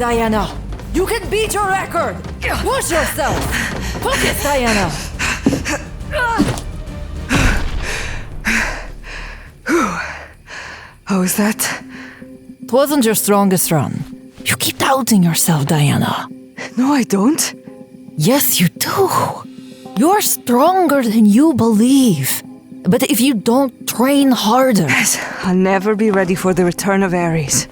Diana. You can beat your record. Push yourself. Focus, Diana. How is that? It wasn't your strongest run. You keep doubting yourself, Diana. No, I don't. Yes, you do. You're stronger than you believe. But if you don't train harder... Yes, I'll never be ready for the return of Ares.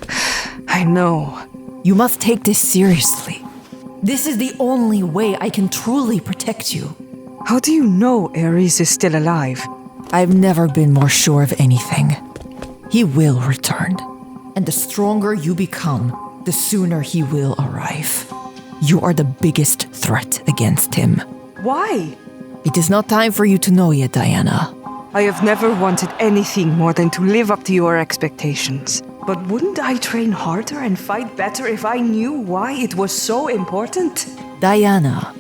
I know. You must take this seriously. This is the only way I can truly protect you. How do you know Ares is still alive? I've never been more sure of anything. He will return. And the stronger you become, the sooner he will arrive. You are the biggest threat against him. Why? It is not time for you to know yet, Diana. I have never wanted anything more than to live up to your expectations. But wouldn't I train harder and fight better if I knew why it was so important? Diana.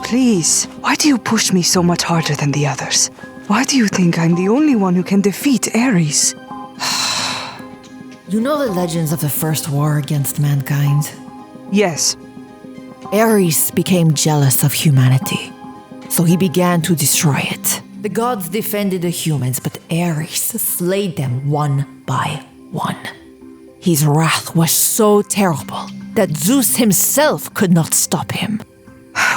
Please, why do you push me so much harder than the others? Why do you think I'm the only one who can defeat Ares? You know the legends of the first war against mankind? Yes. Ares became jealous of humanity, so he began to destroy it. The gods defended the humans, but Ares slayed them one by one. His wrath was so terrible that Zeus himself could not stop him.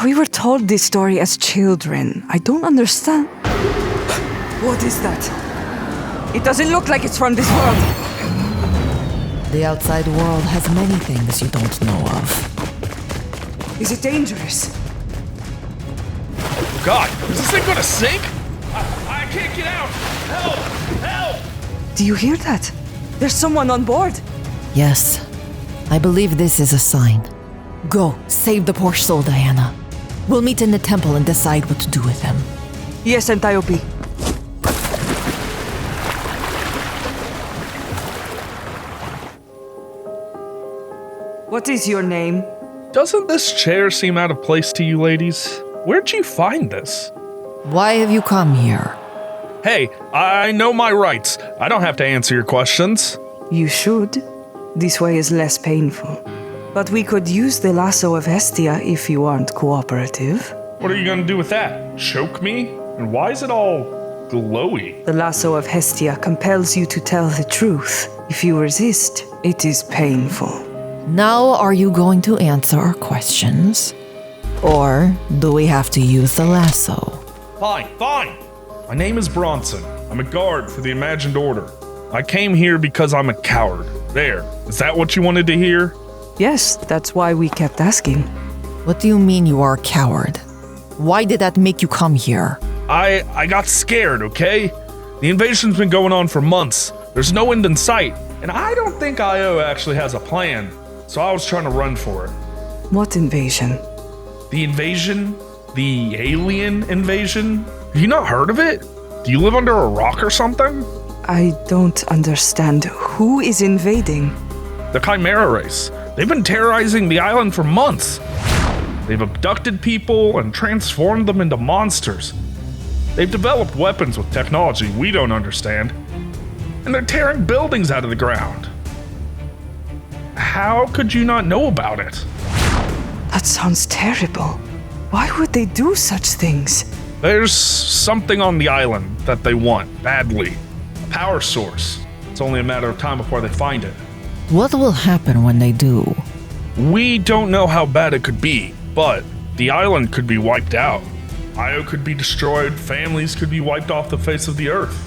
We were told this story as children. I don't understand. What is that? It doesn't look like it's from this world. The outside world has many things you don't know of. Is it dangerous? God, is this thing gonna sink? I can't get out! Help! Help! Do you hear that? There's someone on board. Yes, I believe this is a sign. Go, save the poor soul, Diana. We'll meet in the temple and decide what to do with him. Yes, Antiope. What is your name? Doesn't this chair seem out of place to you ladies? Where'd you find this? Why have you come here? Hey, I know my rights. I don't have to answer your questions. You should. This way is less painful. But we could use the lasso of Hestia if you aren't cooperative. What are you gonna do with that? Choke me? And why is it all glowy? The lasso of Hestia compels you to tell the truth. If you resist, it is painful. Now are you going to answer our questions? Or do we have to use the lasso? Fine, fine. My name is Bronson. I'm a guard for the Imagined Order. I came here because I'm a coward. There. Is that what you wanted to hear? Yes, that's why we kept asking. What do you mean you are a coward? Why did that make you come here? I got scared, okay? The invasion's been going on for months. There's no end in sight. And I don't think IO actually has a plan. So I was trying to run for it. What invasion? The invasion? The alien invasion? Have you not heard of it? Do you live under a rock or something? I don't understand. Who is invading? The Chimera race. They've been terrorizing the island for months. They've abducted people and transformed them into monsters. They've developed weapons with technology we don't understand. And they're tearing buildings out of the ground. How could you not know about it? That sounds terrible. Why would they do such things? There's something on the island that they want badly. A power source. It's only a matter of time before they find it. What will happen when they do? We don't know how bad it could be, but the island could be wiped out. Io could be destroyed, families could be wiped off the face of the earth.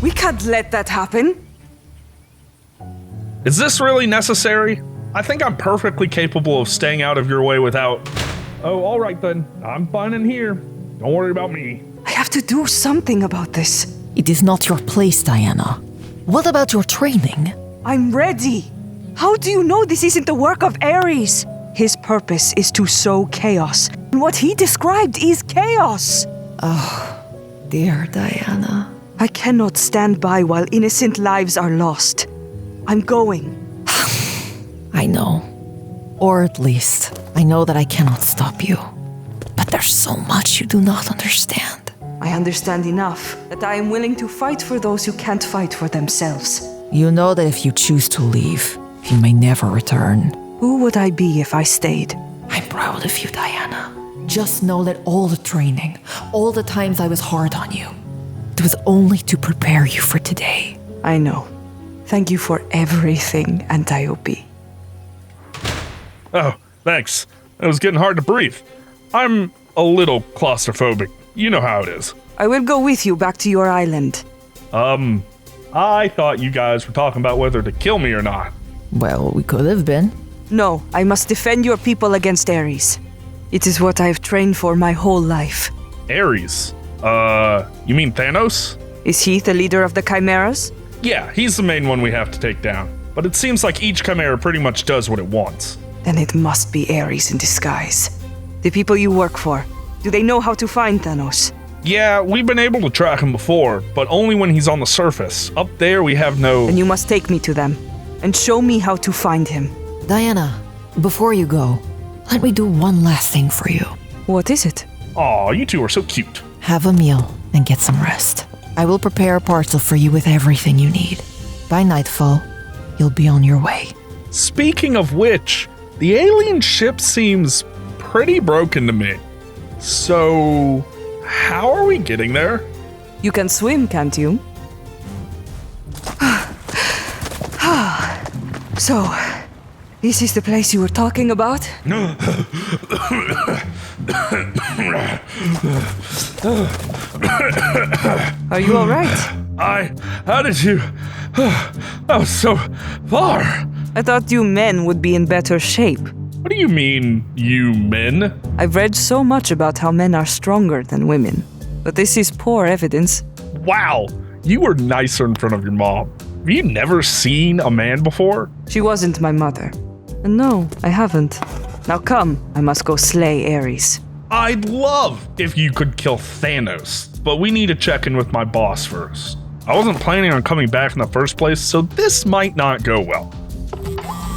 We can't let that happen. Is this really necessary? I think I'm perfectly capable of staying out of your way without... Oh, all right then. I'm fine in here. Don't worry about me. I have to do something about this. It is not your place, Diana. What about your training? I'm ready. How do you know this isn't the work of Ares? His purpose is to sow chaos. And what he described is chaos. Oh, dear Diana. I cannot stand by while innocent lives are lost. I'm going. I know. Or at least, I know that I cannot stop you. But there's so much you do not understand. I understand enough that I am willing to fight for those who can't fight for themselves. You know that if you choose to leave, you may never return. Who would I be if I stayed? I'm proud of you, Diana. Just know that all the training, all the times I was hard on you, it was only to prepare you for today. I know. Thank you for everything, Antiope. Oh, thanks. It was getting hard to breathe. I'm a little claustrophobic. You know how it is. I will go with you back to your island. I thought you guys were talking about whether to kill me or not. Well, we could have been. No, I must defend your people against Ares. It is what I have trained for my whole life. Ares? You mean Thanos? Is he the leader of the Chimeras? Yeah, he's the main one we have to take down. But it seems like each Chimera pretty much does what it wants. Then it must be Ares in disguise. The people you work for, do they know how to find Thanos? Yeah, we've been able to track him before, but only when he's on the surface. Up there we have no... Then you must take me to them, and show me how to find him. Diana, before you go, let me do one last thing for you. What is it? Aw, you two are so cute. Have a meal and get some rest. I will prepare a parcel for you with everything you need. By nightfall, you'll be on your way. Speaking of which, the alien ship seems pretty broken to me. So, how are we getting there? You can swim, can't you? So, this is the place you were talking about? Are you alright? How did you... That was so far. I thought you men would be in better shape. What do you mean, you men? I've read so much about how men are stronger than women, but this is poor evidence. Wow, you were nicer in front of your mom. Have you never seen a man before? She wasn't my mother. And no, I haven't. Now come, I must go slay Ares. I'd love if you could kill Thanos, but we need to check in with my boss first. I wasn't planning on coming back in the first place, so this might not go well.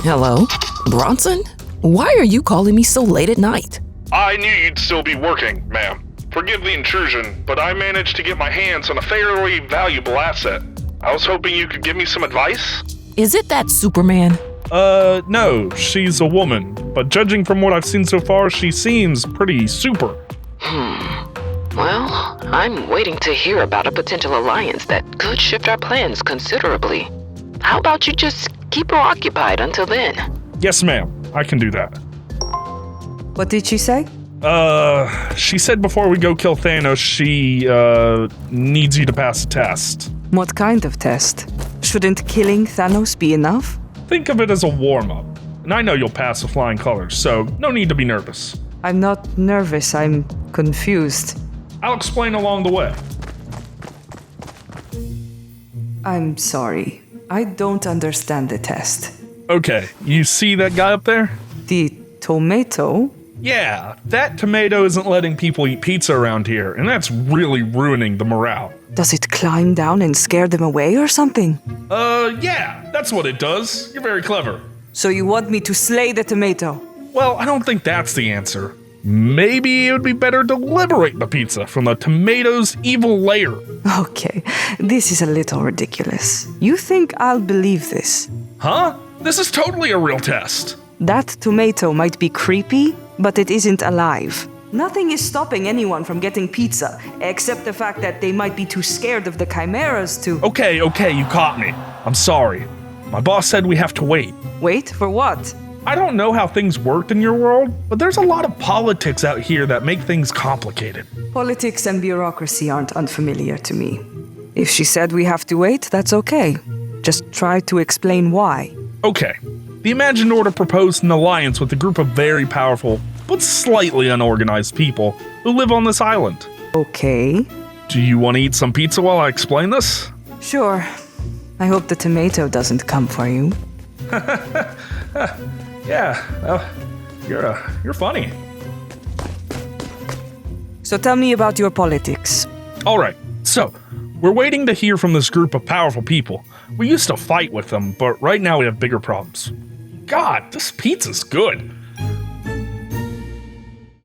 Hello? Bronson? Why are you calling me so late at night? I knew you'd still be working, ma'am. Forgive the intrusion, but I managed to get my hands on a fairly valuable asset. I was hoping you could give me some advice? Is it that Superman? No, she's a woman, but judging from what I've seen so far, she seems pretty super. Well, I'm waiting to hear about a potential alliance that could shift our plans considerably. How about you just keep her occupied until then? Yes, ma'am. I can do that. What did she say? She said before we go kill Thanos, she, needs you to pass a test. What kind of test? Shouldn't killing Thanos be enough? Think of it as a warm-up. And I know you'll pass with flying colors, so no need to be nervous. I'm not nervous, I'm confused. I'll explain along the way. I'm sorry. I don't understand the test. Okay, you see that guy up there? The tomato? Yeah, that tomato isn't letting people eat pizza around here, and that's really ruining the morale. Does it climb down and scare them away or something? Yeah, that's what it does. You're very clever. So you want me to slay the tomato? Well, I don't think that's the answer. Maybe it would be better to liberate the pizza from the tomato's evil lair. Okay, this is a little ridiculous. You think I'll believe this? Huh? This is totally a real test. That tomato might be creepy, but it isn't alive. Nothing is stopping anyone from getting pizza, except the fact that they might be too scared of the chimeras to... Okay, you caught me. I'm sorry. My boss said we have to wait. Wait, for what? I don't know how things worked in your world, but there's a lot of politics out here that make things complicated. Politics and bureaucracy aren't unfamiliar to me. If she said we have to wait, that's okay. Just try to explain why. Okay. The Imagined Order proposed an alliance with a group of very powerful, but slightly unorganized people who live on this island. Okay. Do you want to eat some pizza while I explain this? Sure. I hope the tomato doesn't come for you. Yeah, well, you're funny. So tell me about your politics. All right, so we're waiting to hear from this group of powerful people. We used to fight with them, but right now we have bigger problems. God, this pizza's good.